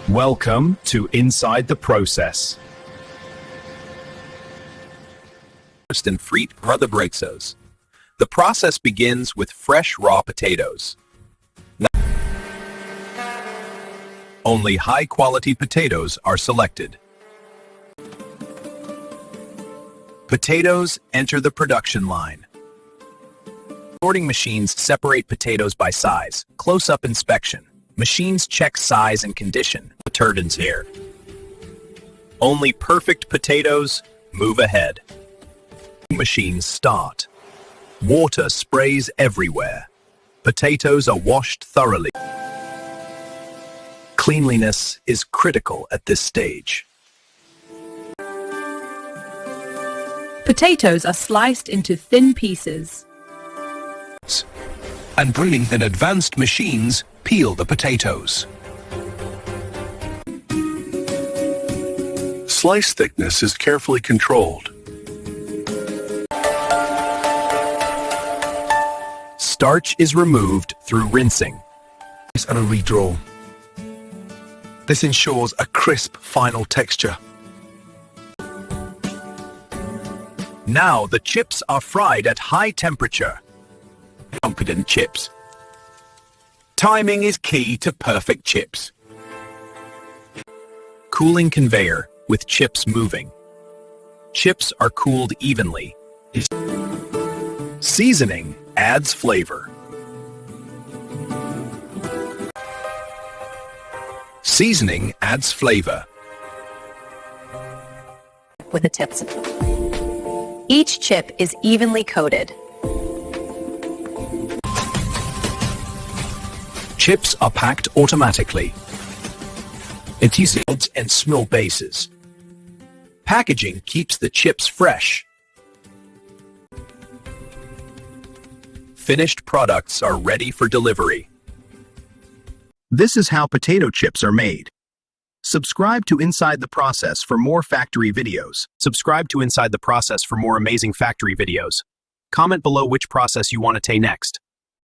Welcome to Inside the Process. And frites rudderbrexos. The process begins with fresh raw potatoes. Only high-quality potatoes are selected. Potatoes enter the production line. Sorting machines separate potatoes by size. Close-up inspection. Machines check size and condition. The turbines here. Only perfect potatoes move ahead. Machines start. Water sprays everywhere. Potatoes are washed thoroughly. Cleanliness is critical at this stage. Potatoes are sliced into thin pieces. And brilliant and advanced machines peel the potatoes. Slice thickness is carefully controlled. Starch is removed through rinsing. And a redraw. This ensures a crisp final texture. Now the chips are fried at high temperature. Confident chips. Timing is key to perfect chips. Cooling conveyor with chips moving. Chips are cooled evenly. Seasoning adds flavor. Seasoning adds flavor. With the tips. Each chip is evenly coated. Chips are packed automatically. It's easy and small bases. Packaging keeps the chips fresh. Finished products are ready for delivery. This is how potato chips are made. Subscribe to Inside the Process for more factory videos. Subscribe to Inside the Process for more amazing factory videos. Comment below which process you want to take next.